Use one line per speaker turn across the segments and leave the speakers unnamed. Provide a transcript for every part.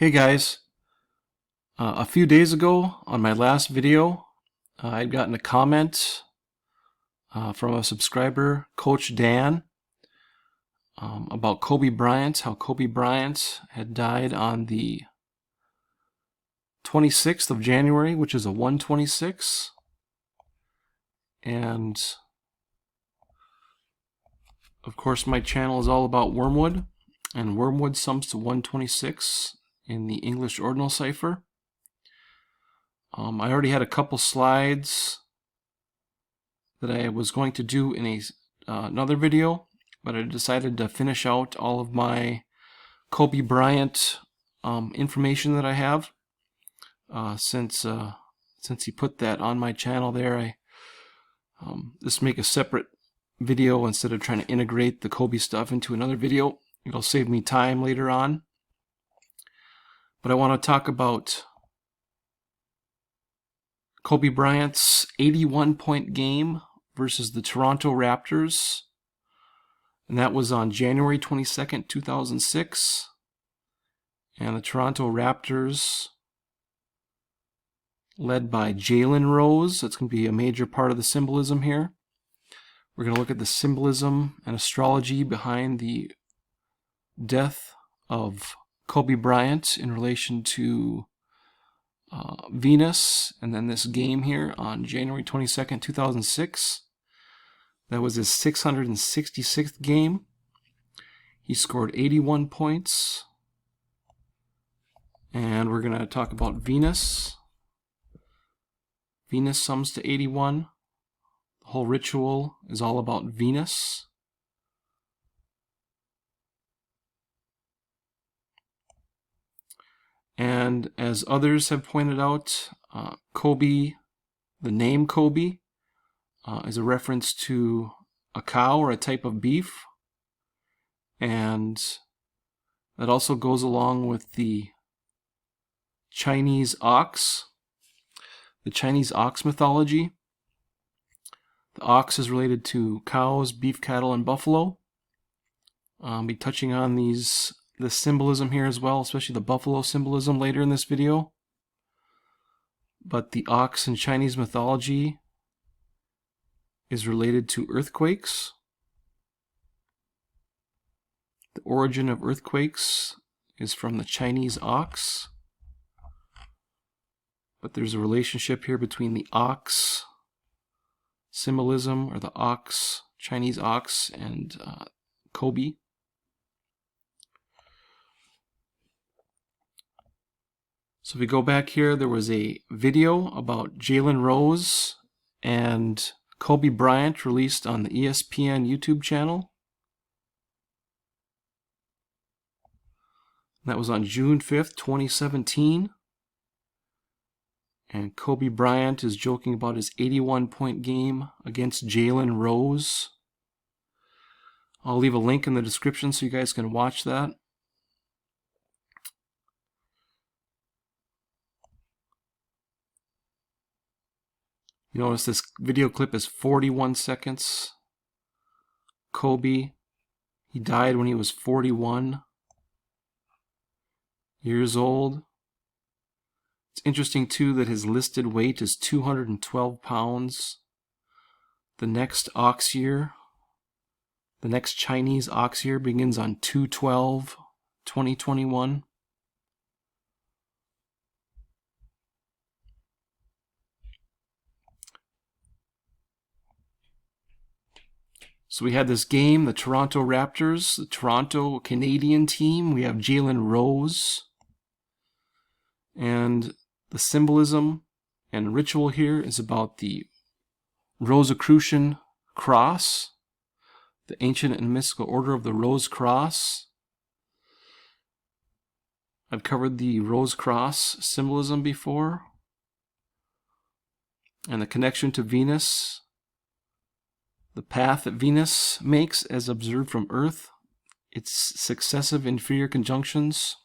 Hey guys, a few days ago on my last video, I'd gotten a comment from a subscriber, Coach Dan, about Kobe Bryant, how Kobe Bryant had died on the 26th of January, which is a 126, and of course my channel is all about Wormwood, and Wormwood sums to 126 in the English ordinal cipher. I already had a couple slides that I was going to do in another video, but I decided to finish out all of my Kobe Bryant information that I have. Since he put that on my channel there, I just make a separate video instead of trying to integrate the Kobe stuff into another video. It'll save me time later on. But I want to talk about Kobe Bryant's 81-point game versus the Toronto Raptors. And that was on January 22nd, 2006. And the Toronto Raptors, led by Jalen Rose. That's going to be a major part of the symbolism here. We're going to look at the symbolism and astrology behind the death of Kobe Bryant in relation to Venus, and then this game here on January 22nd, 2006. That was his 666th game. He scored 81 points. And we're going to talk about Venus. Venus sums to 81. The whole ritual is all about Venus. And as others have pointed out, Kobe, the name Kobe, is a reference to a cow or a type of beef. And that also goes along with the Chinese ox, the Chinese ox mythology. The ox is related to cows, beef cattle, and buffalo. I'll be touching on the symbolism here as well, especially the buffalo symbolism later in this video. But the ox in Chinese mythology is related to earthquakes. The origin of earthquakes is from the Chinese ox. But there's a relationship here between the ox symbolism, or the ox, Chinese ox, and Kobe. So if we go back here, there was a video about Jalen Rose and Kobe Bryant released on the ESPN YouTube channel. That was on June 5th, 2017. And Kobe Bryant is joking about his 81-point game against Jalen Rose. I'll leave a link in the description so you guys can watch that. You notice this video clip is 41 seconds. Kobe, he died when he was 41 years old. It's interesting too that his listed weight is 212 pounds. The next ox year, the next Chinese ox year begins on 2/12/2021. So we had this game, the Toronto Raptors, the Toronto Canadian team. We have Jalen Rose. And the symbolism and ritual here is about the Rosicrucian cross, the ancient and mystical order of the Rose Cross. I've covered the Rose Cross symbolism before. And the connection to Venus, the path that Venus makes as observed from Earth, its successive inferior conjunctions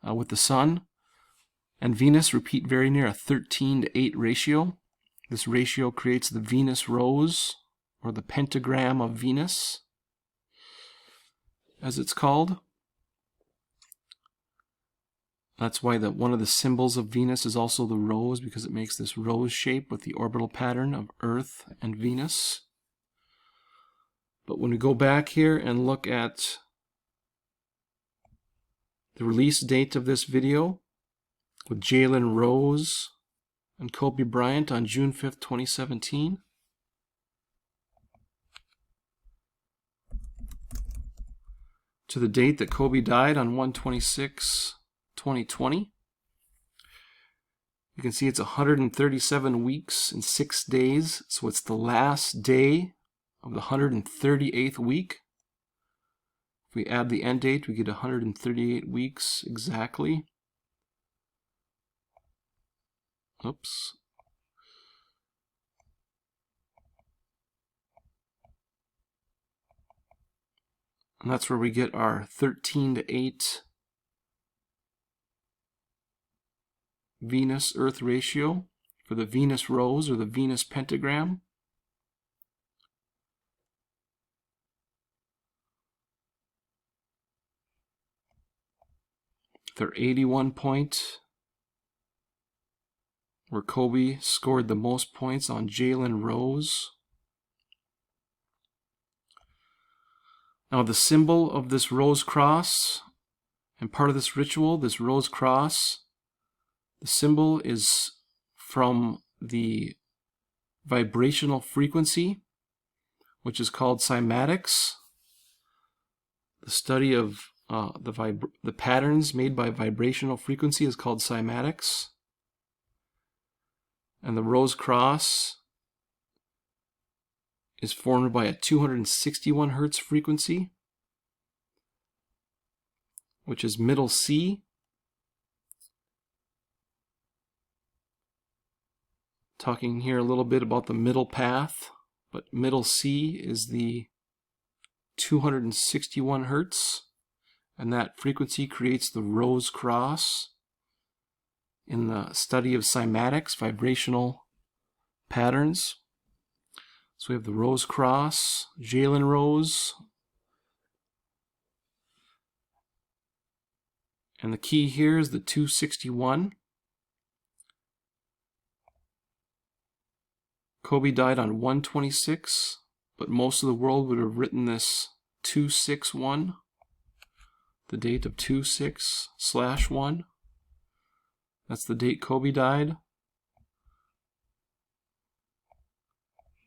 with the Sun. And Venus repeat very near a 13:8 ratio. This ratio creates the Venus rose, or the pentagram of Venus, as it's called. That's why one of the symbols of Venus is also the rose, because it makes this rose shape with the orbital pattern of Earth and Venus. But when we go back here and look at the release date of this video with Jalen Rose and Kobe Bryant on June 5th, 2017. To the date that Kobe died on 1/26/2020. You can see it's 137 weeks and 6 days, so it's the last day of the 138th week. If we add the end date, we get 138 weeks exactly. Oops. And that's where we get our 13:8 Venus-Earth ratio for the Venus rose or the Venus pentagram. Their 81 point, where Kobe scored the most points on Jalen Rose. Now the symbol of this rose cross, and part of this ritual, this rose cross, the symbol is from the vibrational frequency, which is called cymatics. The study of the patterns made by vibrational frequency is called cymatics. And the rose cross is formed by a 261 Hertz frequency, which is middle C. Talking here a little bit about the middle path, but middle C is the 261 Hertz, and that frequency creates the rose cross. In the study of cymatics, vibrational patterns. So we have the rose cross, Jalen Rose, and the key here is the 261. Kobe died on 1/26, but most of the world would have written this 261, the date of 26/1. That's the date Kobe died.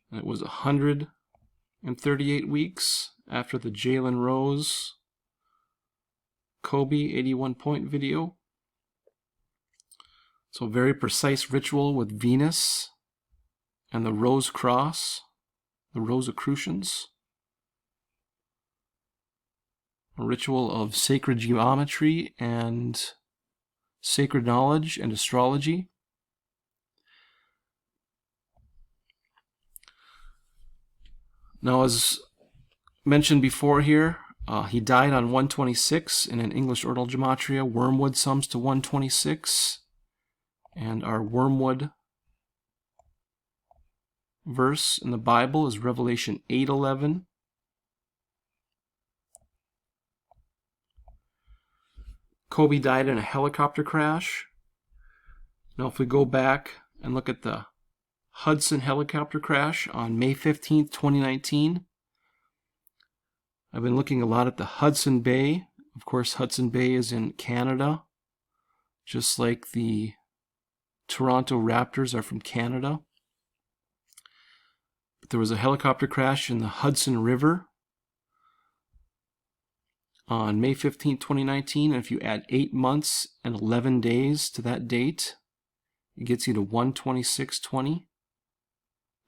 And it was 138 weeks after the Jalen Rose Kobe 81 point video. So very precise ritual with Venus and the rose cross, the Rosicrucians. A ritual of sacred geometry and sacred knowledge and astrology. Now, as mentioned before here, he died on 1/26 in an English ordinal gematria. Wormwood sums to 1/26, and our Wormwood verse in the Bible is Revelation 8:11. Kobe died in a helicopter crash. Now if we go back and look at the Hudson helicopter crash on May 15th, 2019, I've been looking a lot at the Hudson Bay. Of course, Hudson Bay is in Canada, just like the Toronto Raptors are from Canada. But there was a helicopter crash in the Hudson River on May 15, 2019, and if you add 8 months and 11 days to that date, it gets you to 1/26/20,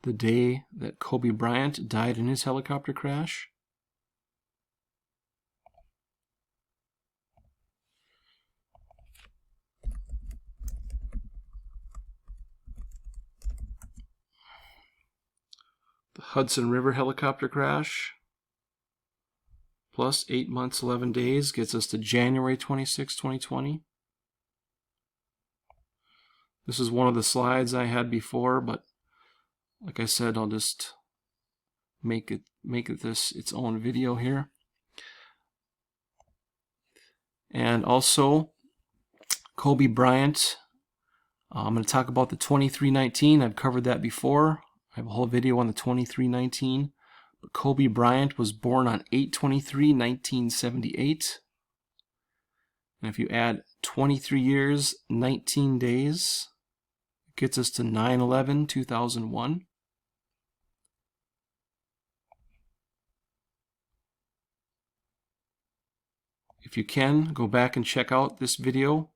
the day that Kobe Bryant died in his helicopter crash. The Hudson River helicopter crash plus 8 months, 11 days gets us to January 26, 2020. This is one of the slides I had before, but like I said, I'll just make it its own video here. And also, Kobe Bryant. I'm going to talk about the 2319. I've covered that before. I have a whole video on the 2319. But Kobe Bryant was born on 8/23/1978. And if you add 23 years, 19 days, it gets us to 9/11/2001. If you can, go back and check out this video,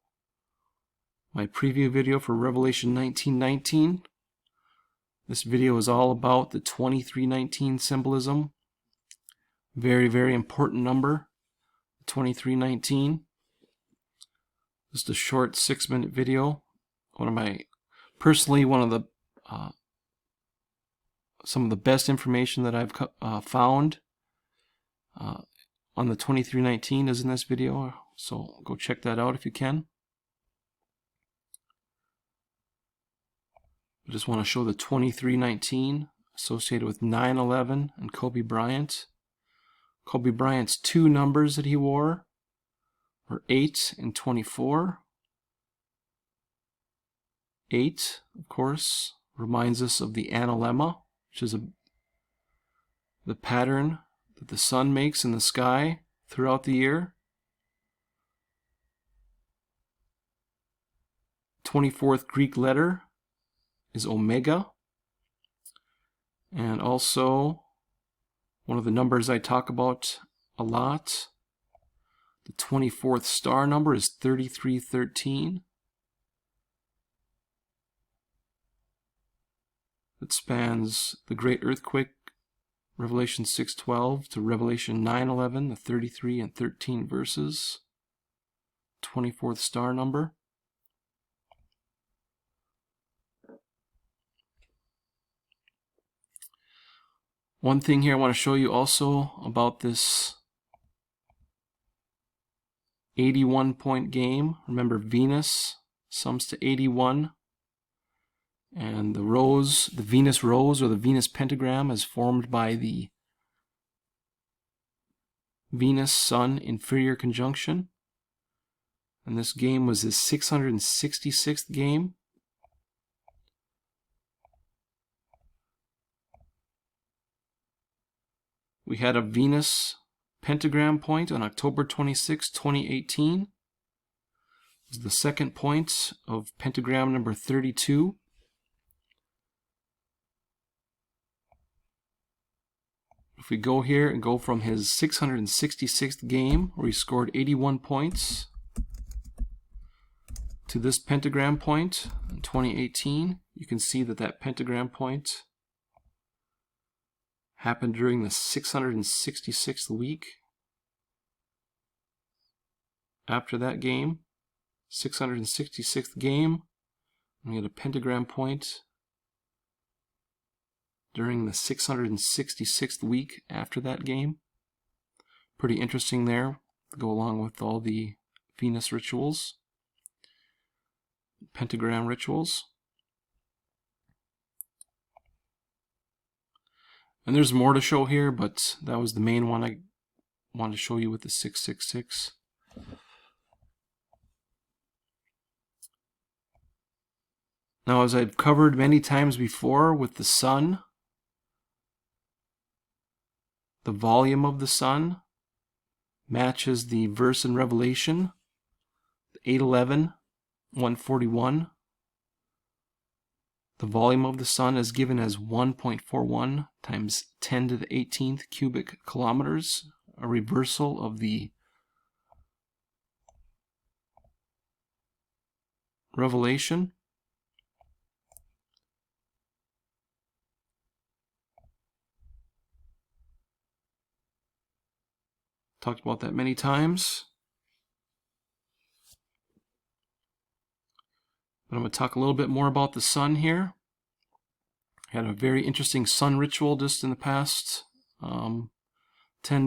my preview video for Revelation 19:19. This video is all about the 2319 symbolism. Very, very important number, 2319. Just a short 6-minute video. Personally, one of the some of the best information that I've found on the 2319 is in this video, so go check that out if you can. I just want to show the 2319 associated with 9/11 and Kobe Bryant. Kobe Bryant's two numbers that he wore were 8 and 24. 8, of course, reminds us of the analemma, which is the pattern that the sun makes in the sky throughout the year. 24th Greek letter is omega. And also, one of the numbers I talk about a lot, the 24th star number is 3313. It spans the Great Earthquake, Revelation 6:12, to Revelation 9:11, the 33 and 13 verses. 24th star number. One thing here I want to show you also about this 81-point game. Remember, Venus sums to 81. And the rose, the Venus rose or the Venus pentagram, is formed by the Venus-Sun inferior conjunction. And this game was his 666th game. We had a Venus pentagram point on October 26, 2018. It was the second point of pentagram number 32. If we go here and go from his 666th game, where he scored 81 points, to this pentagram point in 2018, you can see that that pentagram point happened during the 666th week after that game. 666th game, and we had a pentagram point during the 666th week after that game. Pretty interesting there, to go along with all the Venus rituals, pentagram rituals. And there's more to show here, but that was the main one I wanted to show you with the 666. Now, as I've covered many times before with the sun, the volume of the sun matches the verse in Revelation, 8:11:141. The volume of the sun is given as 1.41 times 10 to the 18th cubic kilometers, a reversal of the Revelation. Talked about that many times. But I'm going to talk a little bit more about the sun here. I had a very interesting sun ritual just in the past 10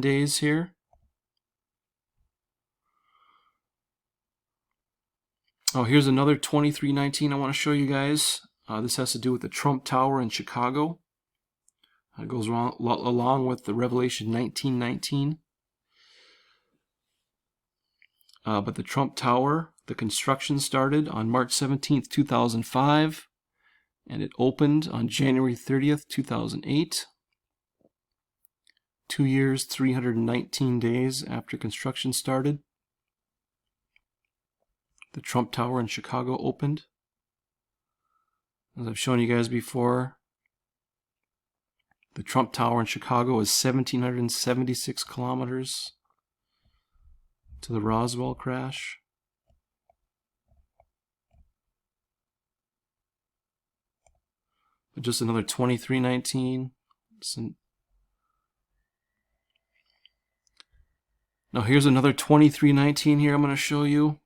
days here. Oh, here's another 2319 I want to show you guys. This has to do with the Trump Tower in Chicago. It goes along with the Revelation 19:19. But the Trump Tower, The construction started on March 17th, 2005, and it opened on January 30th, 2008. 2 years, 319 days after construction started, the Trump Tower in Chicago opened. As I've shown you guys before, the Trump Tower in Chicago is 1,776 kilometers to the Roswell crash. But just another 2319. Now here's another 2319 here I'm going to show you.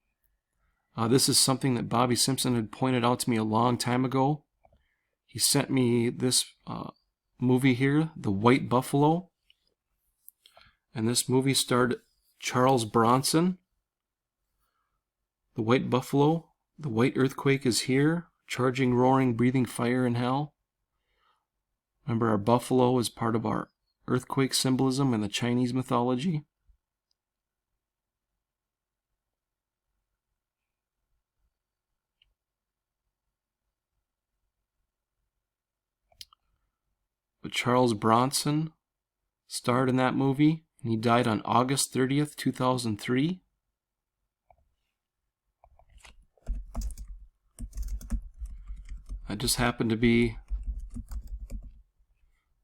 This is something that Bobby Simpson had pointed out to me a long time ago. He sent me this movie here, The White Buffalo. And this movie starred Charles Bronson. The White Buffalo, the white earthquake is here, charging, roaring, breathing fire in hell. Remember, our buffalo is part of our earthquake symbolism in the Chinese mythology. But Charles Bronson starred in that movie, and he died on August 30th, 2003. That just happened to be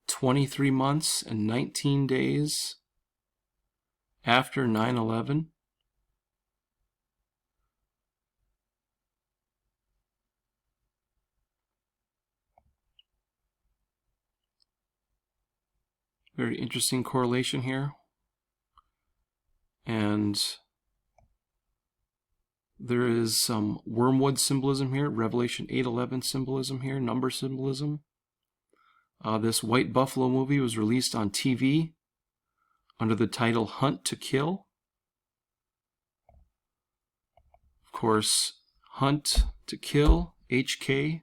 23 months and 19 days after 9/11. Very interesting correlation here. And there is some Wormwood symbolism here, Revelation 8:11 symbolism here, number symbolism. This White Buffalo movie was released on TV under the title Hunt to Kill. Of course, Hunt to Kill, HK.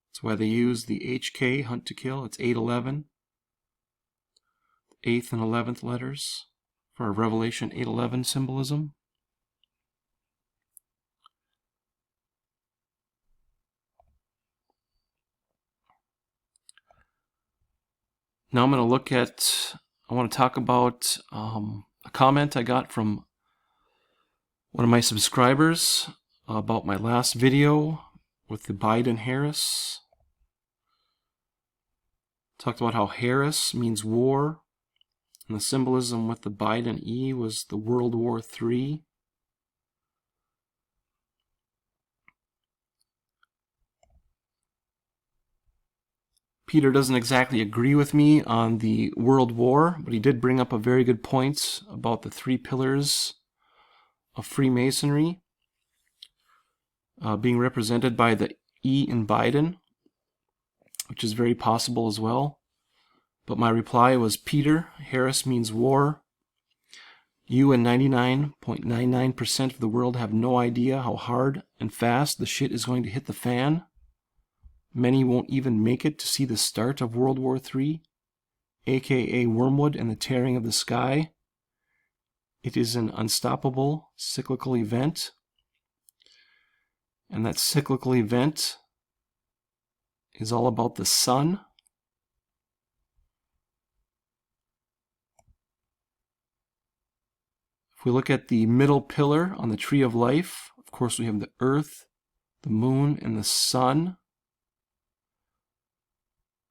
That's why they use the HK, Hunt to Kill. It's 8:11. 8th and 11th letters for Revelation 8:11 symbolism. Now I'm going to look at, I want to talk about a comment I got from one of my subscribers about my last video with the Biden-Harris. Talked about how Harris means war. And the symbolism with the Biden E was the World War III. Peter doesn't exactly agree with me on the World War, but he did bring up a very good point about the 3 pillars of Freemasonry being represented by the E in Biden, which is very possible as well. But my reply was, Peter, Harris means war. You and 99.99% of the world have no idea how hard and fast the shit is going to hit the fan. Many won't even make it to see the start of World War III, aka Wormwood and the tearing of the sky. It is an unstoppable cyclical event. And that cyclical event is all about the sun. If we look at the middle pillar on the tree of life, of course we have the earth, the moon, and the sun.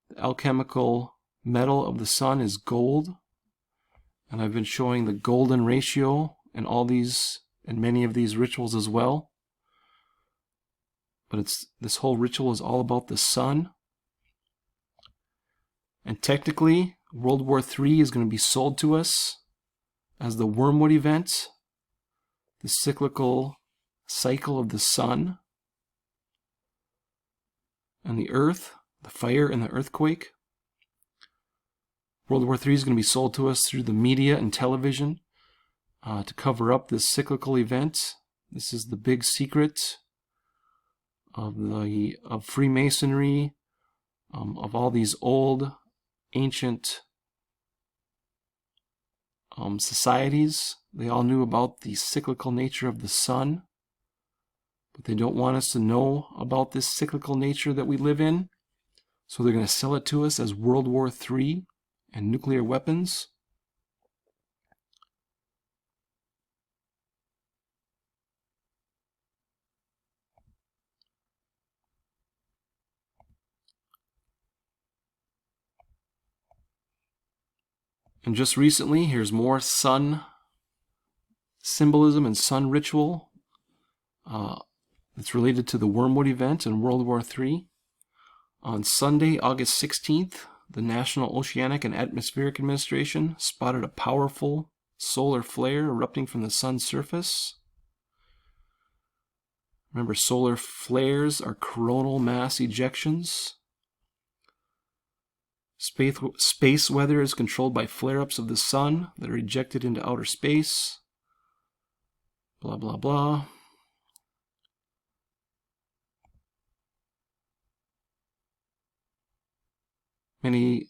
The alchemical metal of the sun is gold. And I've been showing the golden ratio in all these and many of these rituals as well. But this whole ritual is all about the sun. And technically, World War III is going to be sold to us as the Wormwood event, the cyclical cycle of the sun and the earth, the fire and the earthquake. World War III is going to be sold to us through the media and television to cover up this cyclical event. This is the big secret of Freemasonry, of all these old, ancient societies They all knew about the cyclical nature of the sun, but they don't want us to know about this cyclical nature that we live in. So they're going to sell it to us as World War III and nuclear weapons. And just recently, here's more sun symbolism and sun ritual. It's related to the Wormwood event in World War III. On Sunday, August 16th, the National Oceanic and Atmospheric Administration spotted a powerful solar flare erupting from the sun's surface. Remember, solar flares are coronal mass ejections. Space weather is controlled by flare-ups of the sun that are ejected into outer space. Blah, blah, blah. When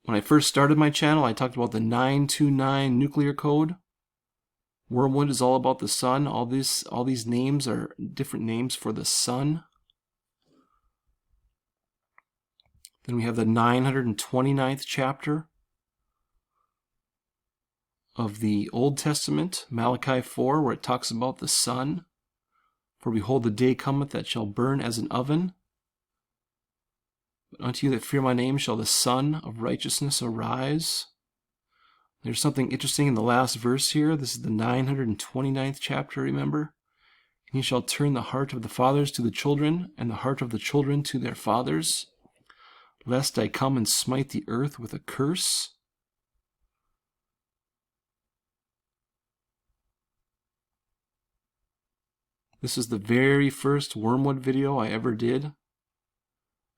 I first started my channel, I talked about the 929 nuclear code. Wormwood is all about the sun. All these names are different names for the sun. Then we have the 929th chapter of the Old Testament, Malachi 4, where it talks about the sun. For behold, the day cometh that shall burn as an oven. But unto you that fear my name shall the Sun of righteousness arise. There's something interesting in the last verse here. This is the 929th chapter, remember? And he shall turn the heart of the fathers to the children, and the heart of the children to their fathers, lest I come and smite the earth with a curse. This is the very first Wormwood video I ever did.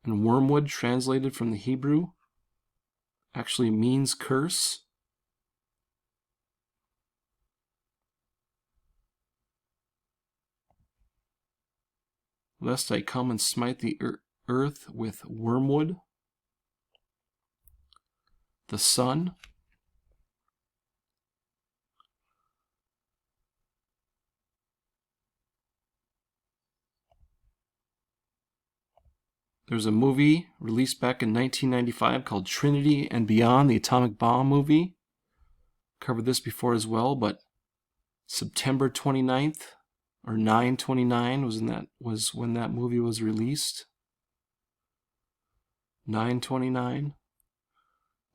And Wormwood, translated from the Hebrew, actually means curse. Lest I come and smite the earth with wormwood. The sun. There's a movie released back in 1995 called Trinity and Beyond, the Atomic Bomb movie. Covered this before as well, but September 29th, or 9/29 was when that movie was released. 9/29.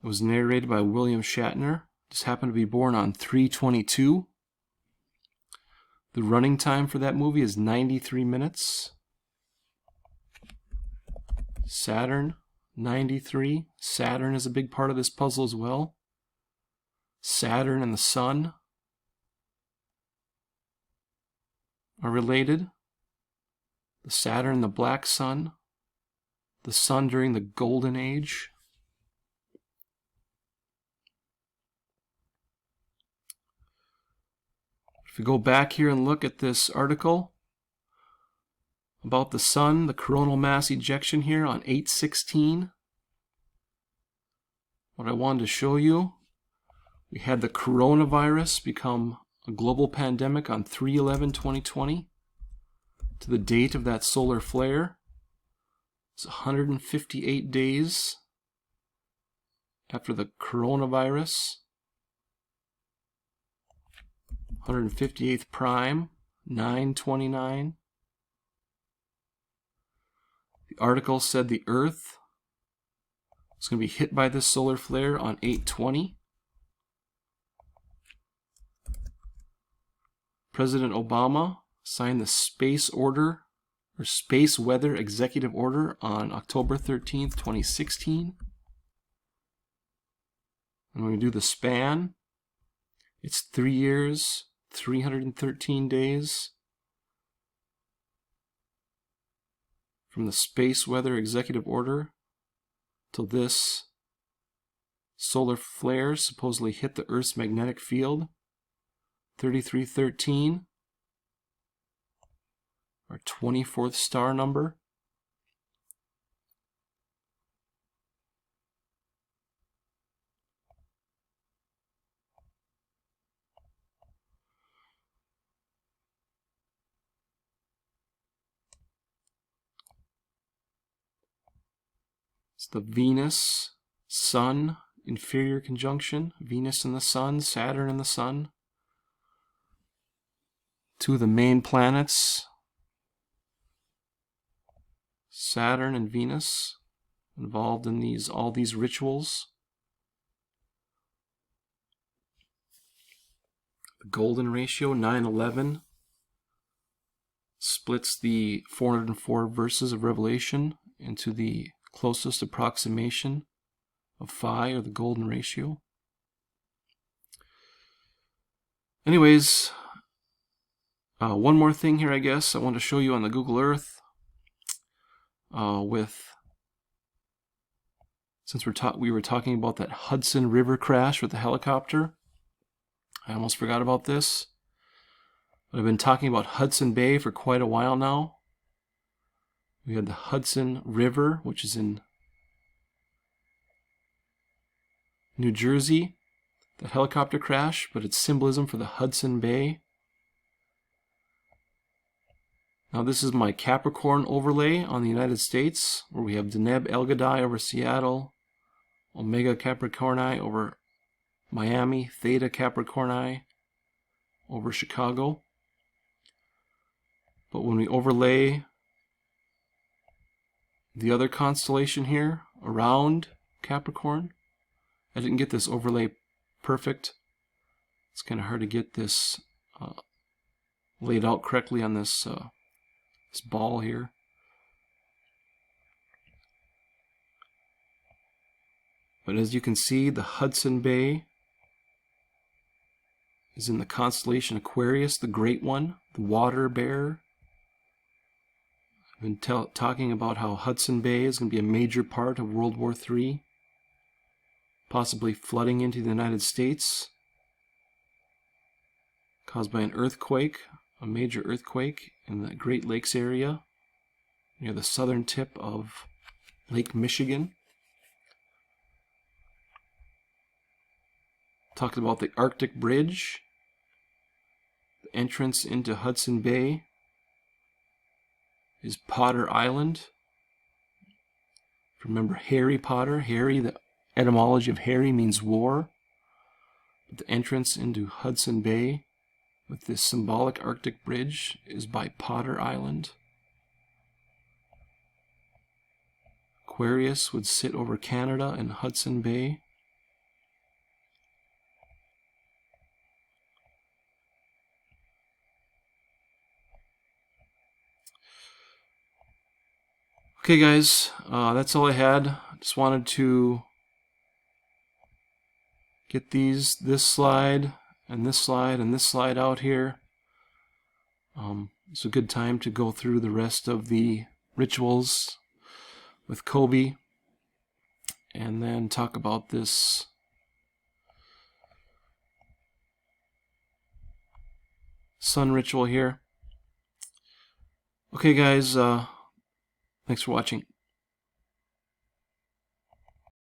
It was narrated by William Shatner. Just happened to be born on 3/22. The running time for that movie is 93 minutes. Saturn, 93. Saturn is a big part of this puzzle as well. Saturn and the sun are related. The Saturn, the black sun. The sun during the Golden Age. If we go back here and look at this article about the sun, the coronal mass ejection here on 8/16. What I wanted to show you, we had the coronavirus become a global pandemic on 3/11/2020 to the date of that solar flare. It's 158 days after the coronavirus. 158th prime, 9/29. The article said the Earth is going to be hit by this solar flare on 8/20. President Obama signed the Space Weather Executive Order on October 13th, 2016. And when we do the span, it's 3 years, 313 days from the Space Weather Executive Order till this solar flare supposedly hit the Earth's magnetic field. 3313, our 24th star number. It's the Venus, Sun, inferior conjunction. Venus and the Sun, Saturn and the Sun. Two of the main planets, Saturn and Venus, involved in all these rituals. The golden ratio, 9:11, splits the 404 verses of Revelation into the closest approximation of phi, or the golden ratio. Anyways, one more thing here, I guess, I want to show you on the Google Earth. Since we were talking about that Hudson River crash with the helicopter, I almost forgot about this. But I've been talking about Hudson Bay for quite a while now. We had the Hudson River, which is in New Jersey, the helicopter crash, but it's symbolism for the Hudson Bay. Now this is my Capricorn overlay on the United States, where we have Deneb Elgadai over Seattle, Omega Capricorni over Miami, Theta Capricorni over Chicago. But when we overlay the other constellation here around Capricorn, I didn't get this overlay perfect. It's kind of hard to get this laid out correctly on this ball here. But as you can see, the Hudson Bay is in the constellation Aquarius, the Great One, the Water Bear. I've been talking about how Hudson Bay is going to be a major part of World War III, possibly flooding into the United States, caused by an earthquake, a major earthquake in the Great Lakes area, near the southern tip of Lake Michigan. Talked about the Arctic Bridge, the entrance into Hudson Bay is Potter Island. Remember Harry Potter? Harry, the etymology of Harry means war. But the entrance into Hudson Bay with this symbolic Arctic Bridge is by Potter Island. Aquarius would sit over Canada and Hudson Bay. Okay guys, that's all I had. Just wanted to get this slide and this slide and this slide out here. It's a good time to go through the rest of the rituals with Kobe and then talk about this sun ritual here. Okay guys, thanks for watching.